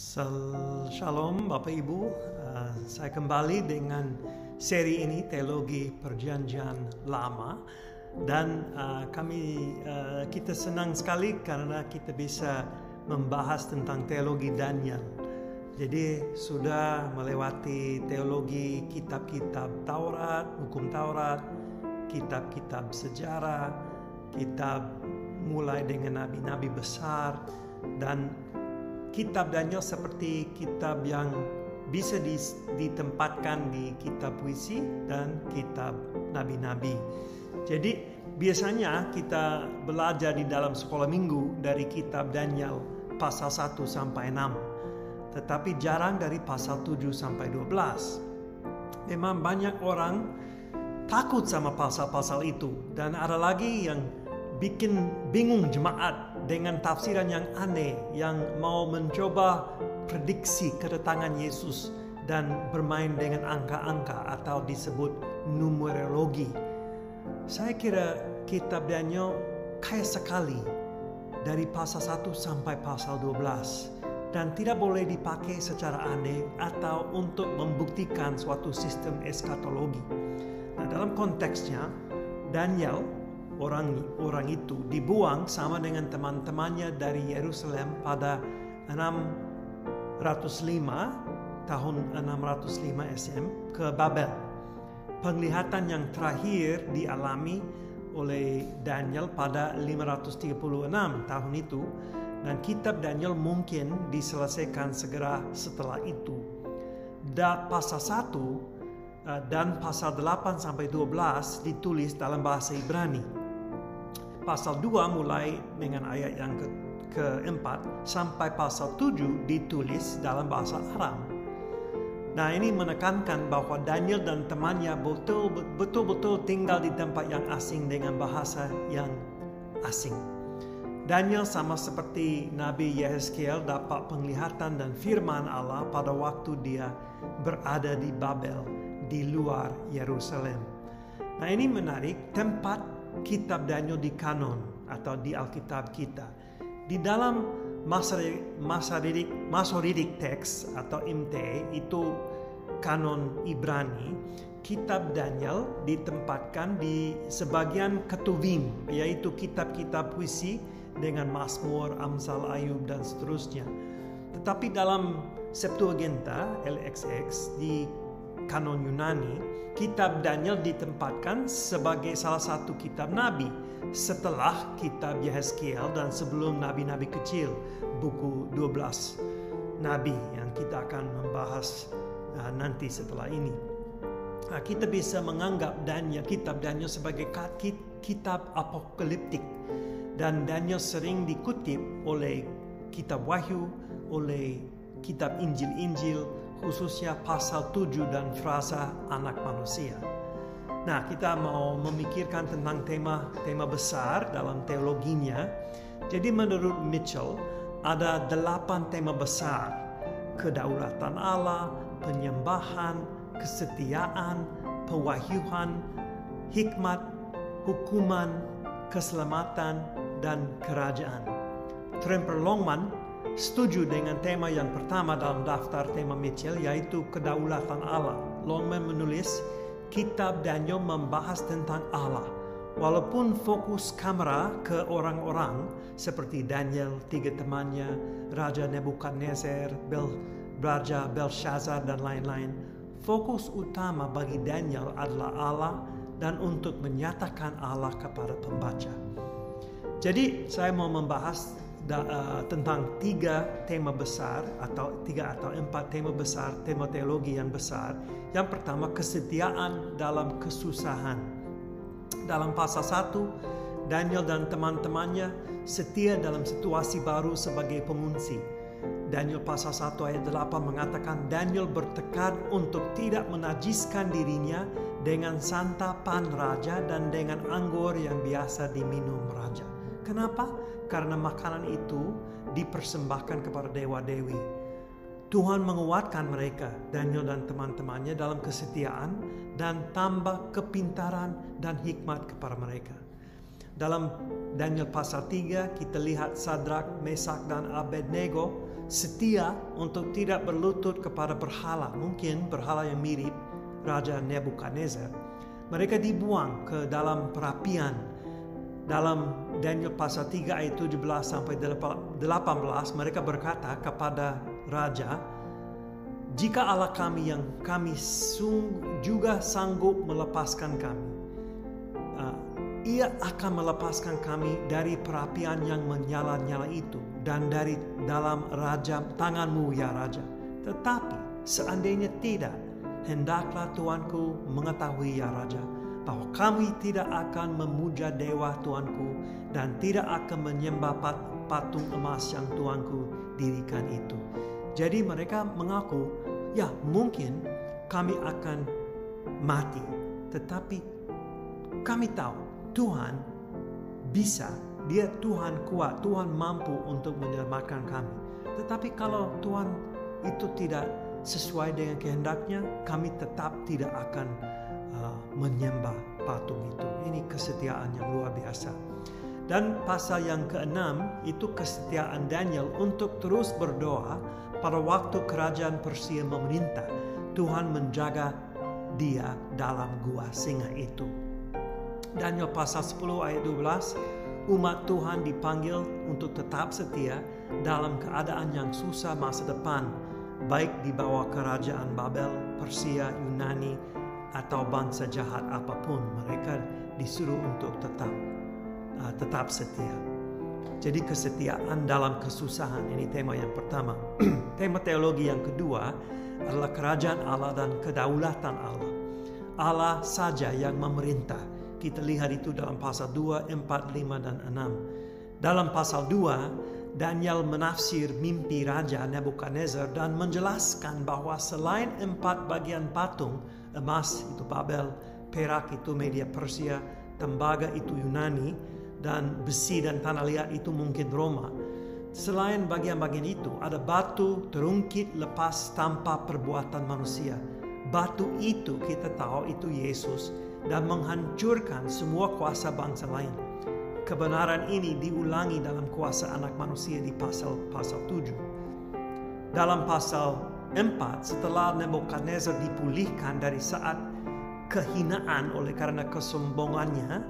Shalom Bapak Ibu, saya kembali dengan seri ini Teologi Perjanjian Lama dan kita senang sekali karena kita bisa membahas tentang teologi Daniel. Jadi sudah melewati teologi kitab-kitab Taurat, hukum Taurat, kitab-kitab sejarah, kitab mulai dengan nabi-nabi besar, dan kitab Daniel seperti kitab yang bisa ditempatkan di kitab puisi dan kitab nabi-nabi. Jadi biasanya kita belajar di dalam sekolah minggu dari kitab Daniel pasal 1 sampai 6. Tetapi jarang dari pasal 7 sampai 12. Memang banyak orang takut sama pasal-pasal itu, dan ada lagi yang bikin bingung jemaat dengan tafsiran yang aneh yang mau mencoba prediksi kedatangan Yesus dan bermain dengan angka-angka atau disebut numerologi. Saya kira kitab Daniel kaya sekali dari pasal 1 sampai pasal 12 dan tidak boleh dipakai secara aneh atau untuk membuktikan suatu sistem eskatologi. Nah, dalam konteksnya Daniel orang itu dibuang sama dengan teman-temannya dari Yerusalem pada tahun 605 SM ke Babel. Penglihatan yang terakhir dialami oleh Daniel pada 536 tahun itu, dan kitab Daniel mungkin diselesaikan segera setelah itu. Pasal 1 dan pasal 8 sampai 12 ditulis dalam bahasa Ibrani. Pasal 2 mulai dengan ayat yang keempat sampai pasal 7 ditulis dalam bahasa Aram. Nah, ini menekankan bahwa Daniel dan temannya betul-betul tinggal di tempat yang asing dengan bahasa yang asing. Daniel sama seperti Nabi Yehezkiel dapat penglihatan dan firman Allah pada waktu dia berada di Babel, di luar Yerusalem. Nah, ini menarik, tempat kitab Daniel di kanon atau di Alkitab kita. Di dalam Masoretic Text atau MT, itu kanon Ibrani, kitab Daniel ditempatkan di sebagian Ketuvim, yaitu kitab-kitab puisi dengan Mazmur, Amsal, Ayub, dan seterusnya. Tetapi dalam Septuaginta, LXX, di kanon Yunani, kitab Daniel ditempatkan sebagai salah satu kitab nabi setelah kitab Yehezkiel dan sebelum nabi-nabi kecil, buku 12 nabi yang kita akan membahas nanti setelah ini. Nah, kita bisa menganggap kitab Daniel sebagai kitab apokaliptik, dan Daniel sering dikutip oleh kitab Wahyu, oleh kitab Injil-Injil, khususnya pasal 7 dan frasa anak manusia. Nah, kita mau memikirkan tentang tema besar dalam teologinya. Jadi menurut Mitchell ada 8 tema besar: kedaulatan Allah, penyembahan, kesetiaan, pewahyuan, hikmat, hukuman, keselamatan, dan kerajaan. Tremper Longman setuju dengan tema yang pertama dalam daftar tema Mitchell, yaitu kedaulatan Allah. Longman menulis, kitab Daniel membahas tentang Allah, walaupun fokus kamera ke orang-orang seperti Daniel, 3 temannya, Raja Nebukadnezar, Raja Belshazzar, dan lain-lain. Fokus utama bagi Daniel adalah Allah dan untuk menyatakan Allah kepada pembaca. Jadi saya mau membahas tentang 3 tema besar atau 4 tema besar, tema teologi yang besar. Yang pertama, kesetiaan dalam kesusahan. Dalam pasal 1, Daniel dan teman-temannya setia dalam situasi baru sebagai pengungsi. Daniel pasal 1 ayat 8 mengatakan Daniel bertekad untuk tidak menajiskan dirinya dengan santapan raja dan dengan anggur yang biasa diminum raja. Kenapa? Karena makanan itu dipersembahkan kepada dewa-dewi. Tuhan menguatkan mereka, Daniel dan teman-temannya, dalam kesetiaan dan tambah kepintaran dan hikmat kepada mereka. Dalam Daniel pasal 3 kita lihat Sadrak, Mesak, dan Abednego setia untuk tidak berlutut kepada berhala, mungkin berhala yang mirip Raja Nebukadnezar. Mereka dibuang ke dalam perapian. Dalam Daniel pasal 3 ayat 17 sampai 18 mereka berkata kepada raja, "Jika Allah kami yang kami juga sanggup melepaskan kami, Ia akan melepaskan kami dari perapian yang menyala-nyala itu dan dari dalam tanganmu ya Raja. Tetapi seandainya tidak, hendaklah Tuanku mengetahui ya Raja, bahwa kami tidak akan memuja dewa Tuanku dan tidak akan menyembah patung emas yang Tuanku dirikan itu." Jadi mereka mengaku, ya mungkin kami akan mati, tetapi kami tahu Tuhan bisa, Dia Tuhan kuat, Tuhan mampu untuk menyelamatkan kami. Tetapi kalau Tuhan itu tidak sesuai dengan kehendaknya, kami tetap tidak akan menyembah patung itu. Ini kesetiaan yang luar biasa. Dan pasal yang ke-6 itu kesetiaan Daniel untuk terus berdoa pada waktu kerajaan Persia memerintah. Tuhan menjaga dia dalam gua singa itu. Daniel pasal 10 ayat 12, umat Tuhan dipanggil untuk tetap setia dalam keadaan yang susah masa depan, baik di bawah kerajaan Babel, Persia, Yunani, atau bangsa jahat apapun. Mereka disuruh untuk tetap setia. Jadi kesetiaan dalam kesusahan, ini tema yang pertama. Tema teologi yang kedua adalah kerajaan Allah dan kedaulatan Allah. Allah saja yang memerintah. Kita lihat itu dalam pasal 2, 4, 5, dan 6. Dalam pasal 2, Daniel menafsir mimpi Raja Nebukadnezar dan menjelaskan bahwa selain 4 bagian patung, emas itu Babel, perak itu Media Persia, tembaga itu Yunani, dan besi dan tanah liat itu mungkin Roma. Selain bagian-bagian itu, ada batu terungkit lepas tanpa perbuatan manusia. Batu itu kita tahu itu Yesus dan menghancurkan semua kuasa bangsa lain. Kebenaran ini diulangi dalam kuasa anak manusia di pasal 7. Dalam pasal 4, setelah Nebukadnezar dipulihkan dari saat kehinaan oleh karena kesombongannya,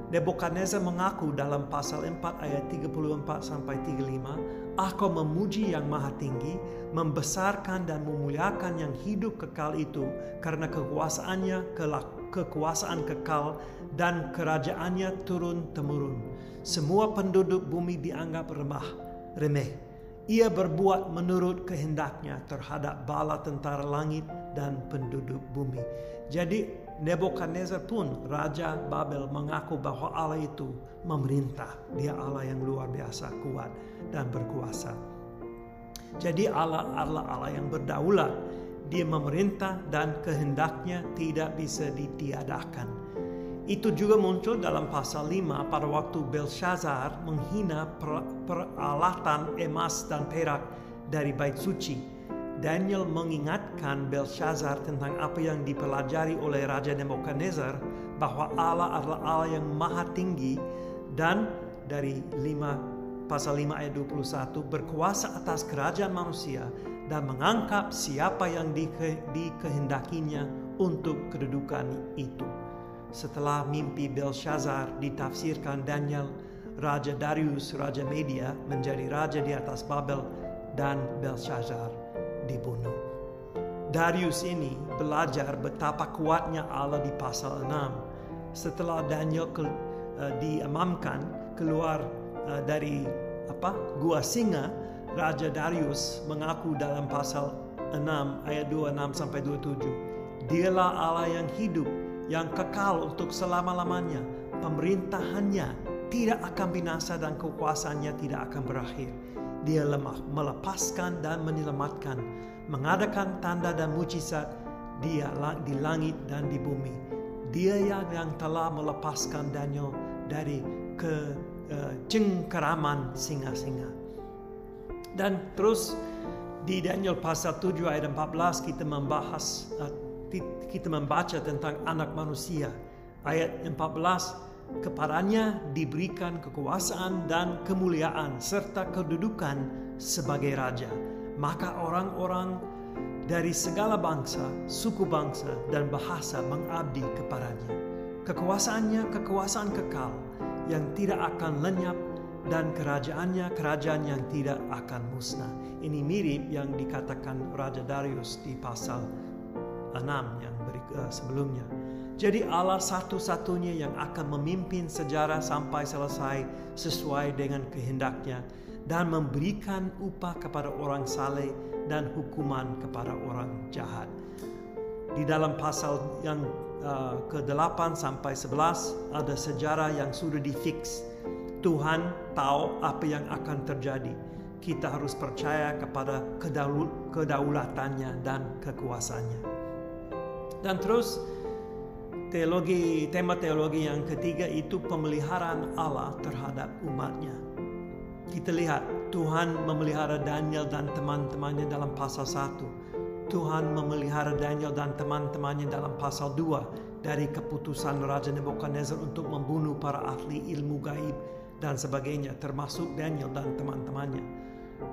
Nebukadnezar mengaku dalam pasal 4 ayat 34 sampai 35, "Aku memuji yang maha tinggi, membesarkan dan memuliakan yang hidup kekal itu, karena kekuasaan kekal dan kerajaannya turun-temurun. Semua penduduk bumi dianggap remeh. Ia berbuat menurut kehendaknya terhadap bala tentara langit dan penduduk bumi." Jadi Nebukadnezar pun Raja Babel mengaku bahwa Allah itu memerintah. Dia Allah yang luar biasa kuat dan berkuasa. Jadi Allah adalah Allah yang berdaulat. Dia memerintah dan kehendaknya tidak bisa ditiadakan. Itu juga muncul dalam pasal 5 pada waktu Belshazzar menghina peralatan emas dan perak dari bait suci. Daniel mengingatkan Belshazzar tentang apa yang dipelajari oleh Raja Nebukadnezar, bahwa Allah adalah Allah yang maha tinggi dan dari pasal 5 ayat 21 berkuasa atas kerajaan manusia dan mengangkat siapa yang dikehendakinya untuk kedudukan itu. Setelah mimpi Belshazzar ditafsirkan Daniel, Raja Darius, Raja Media menjadi raja di atas Babel dan Belshazzar dibunuh. Darius ini belajar betapa kuatnya Allah di pasal 6. Setelah Daniel diamankan keluar dari gua singa, Raja Darius mengaku dalam pasal 6 ayat 26 sampai 27, "Dialah Allah yang hidup, yang kekal untuk selama-lamanya. Pemerintahannya tidak akan binasa dan kekuasaannya tidak akan berakhir. Dia melepaskan dan menyelamatkan, mengadakan tanda dan mujizat Dia di langit dan di bumi. Dia yang telah melepaskan Daniel dari cengkeraman singa-singa." Dan terus di Daniel pasal 7 ayat 14 kita membaca tentang anak manusia. Ayat 14, kepadanya diberikan kekuasaan dan kemuliaan serta kedudukan sebagai raja. Maka orang-orang dari segala bangsa, suku bangsa, dan bahasa mengabdi kepadanya. Kekuasaannya kekuasaan kekal yang tidak akan lenyap, dan kerajaannya kerajaan yang tidak akan musnah. Ini mirip yang dikatakan Raja Darius di pasal 6 yang sebelumnya. Jadi Allah satu-satunya yang akan memimpin sejarah sampai selesai sesuai dengan kehendaknya dan memberikan upah kepada orang saleh dan hukuman kepada orang jahat. Di dalam pasal yang ke-8 sampai 11 ada sejarah yang sudah difix. Tuhan tahu apa yang akan terjadi. Kita harus percaya kepada kedaulatannya dan kekuasaannya. Dan terus tema teologi yang ketiga itu pemeliharaan Allah terhadap umatnya. Kita lihat Tuhan memelihara Daniel dan teman-temannya dalam pasal 1. Tuhan memelihara Daniel dan teman-temannya dalam pasal 2 dari keputusan Raja Nebukadnezar untuk membunuh para ahli ilmu gaib dan sebagainya, termasuk Daniel dan teman-temannya.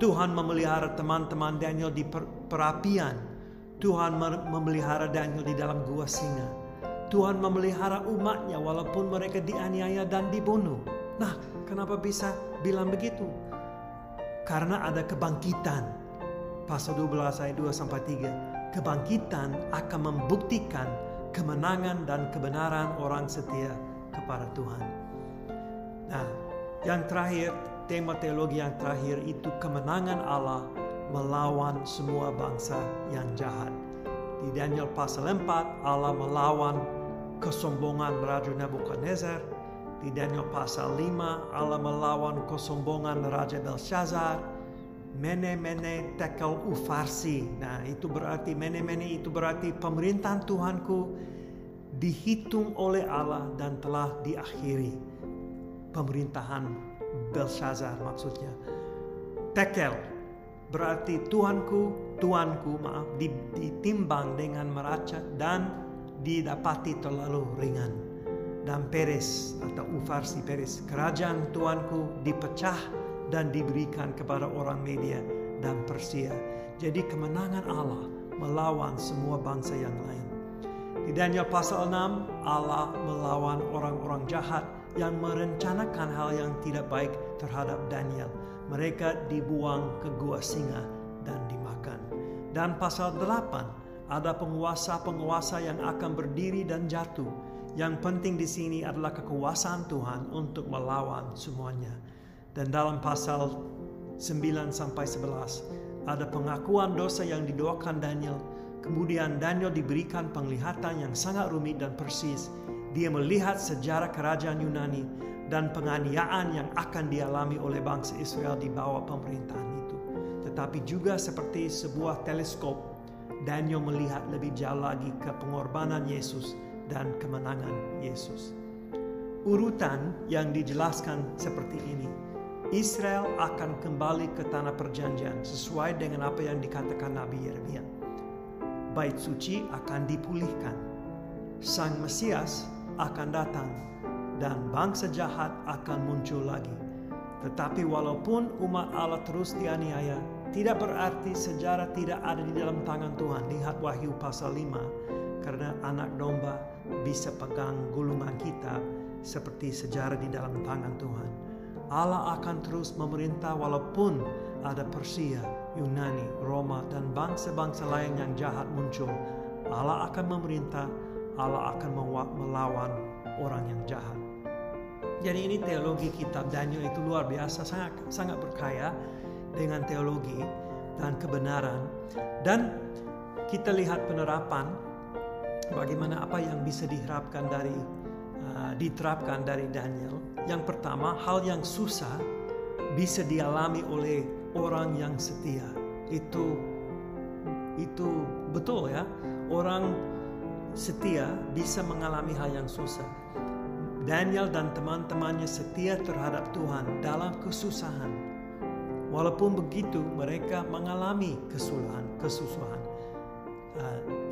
Tuhan memelihara teman-teman Daniel di perapian. Tuhan memelihara Daniel di dalam gua singa. Tuhan memelihara umatnya walaupun mereka dianiaya dan dibunuh. Nah, kenapa bisa bilang begitu? Karena ada kebangkitan. Pasal 12 ayat 2-3. Kebangkitan akan membuktikan kemenangan dan kebenaran orang setia kepada Tuhan. Nah, yang terakhir, tema teologi yang terakhir itu kemenangan Allah melawan semua bangsa yang jahat. Di Daniel pasal 4, Allah melawan kesombongan Raja Nebukadnezar. Di Daniel pasal 5, Allah melawan kesombongan Raja Belshazzar. Mene tekel ufarsi. Nah, itu berarti mene itu berarti pemerintahan Tuhanku dihitung oleh Allah dan telah diakhiri. Pemerintahan Belshazzar maksudnya. Tekel berarti tuanku ditimbang dengan neraca dan didapati terlalu ringan. Dan Peres atau ufarsi Peres, kerajaan tuanku dipecah dan diberikan kepada orang Media dan Persia. Jadi kemenangan Allah melawan semua bangsa yang lain. Di Daniel pasal 6, Allah melawan orang-orang jahat yang merencanakan hal yang tidak baik terhadap Daniel. Mereka dibuang ke gua singa dan dimakan. Dan pasal 8, ada penguasa-penguasa yang akan berdiri dan jatuh. Yang penting di sini adalah kekuasaan Tuhan untuk melawan semuanya. Dan dalam pasal 9-11 ada pengakuan dosa yang didoakan Daniel. Kemudian Daniel diberikan penglihatan yang sangat rumit dan persis. Dia melihat sejarah kerajaan Yunani dan penganiayaan yang akan dialami oleh bangsa Israel di bawah pemerintahan itu. Tetapi juga seperti sebuah teleskop, Daniel melihat lebih jauh lagi ke pengorbanan Yesus dan kemenangan Yesus. Urutan yang dijelaskan seperti ini. Israel akan kembali ke tanah perjanjian sesuai dengan apa yang dikatakan Nabi Yeremia. Bait suci akan dipulihkan. Sang Mesias akan datang dan bangsa jahat akan muncul lagi. Tetapi walaupun umat Allah terus dianiaya, tidak berarti sejarah tidak ada di dalam tangan Tuhan. Lihat Wahyu pasal 5, karena anak domba bisa pegang gulungan kitab seperti sejarah di dalam tangan Tuhan. Allah akan terus memerintah walaupun ada Persia, Yunani, Roma, dan bangsa-bangsa lain yang jahat muncul. Allah akan memerintah, Allah akan melawan orang yang jahat. Jadi ini teologi kitab Daniel itu luar biasa, sangat berkaya dengan teologi dan kebenaran. Dan kita lihat penerapan bagaimana apa yang bisa diterapkan dari Daniel. Yang pertama, hal yang susah bisa dialami oleh orang yang setia. Itu betul ya. Orang setia bisa mengalami hal yang susah. Daniel dan teman-temannya setia terhadap Tuhan dalam kesusahan. Walaupun begitu, mereka mengalami kesusahan.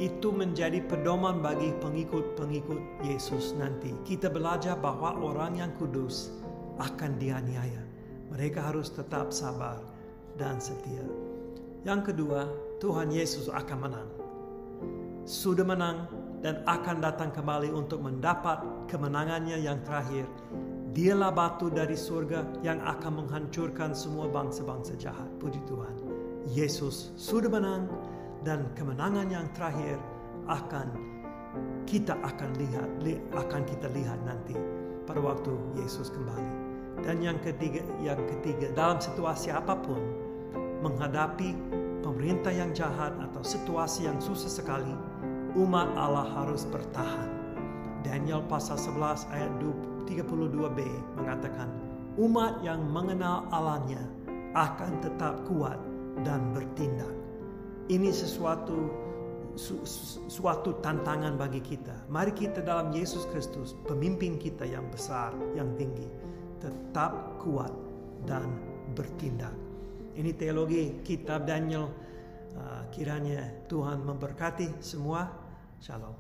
itu menjadi pedoman bagi pengikut-pengikut Yesus nanti. Kita belajar bahwa orang yang kudus akan dianiaya. Mereka harus tetap sabar dan setia. Yang kedua, Tuhan Yesus akan menang. Sudah menang dan akan datang kembali untuk mendapat kemenangannya yang terakhir. Dialah batu dari surga yang akan menghancurkan semua bangsa-bangsa jahat. Puji Tuhan. Yesus sudah menang dan kemenangan yang terakhir akan kita lihat nanti pada waktu Yesus kembali. Dan yang ketiga dalam situasi apapun, menghadapi pemerintah yang jahat atau situasi yang susah sekali, umat Allah harus bertahan. Daniel pasal 11 ayat 32b mengatakan, umat yang mengenal Allahnya akan tetap kuat dan bertindak. Ini suatu tantangan bagi kita. Mari kita dalam Yesus Kristus, pemimpin kita yang besar, yang tinggi, tetap kuat dan bertindak. Ini teologi kitab Daniel. Kiranya Tuhan memberkati semua. Shalom.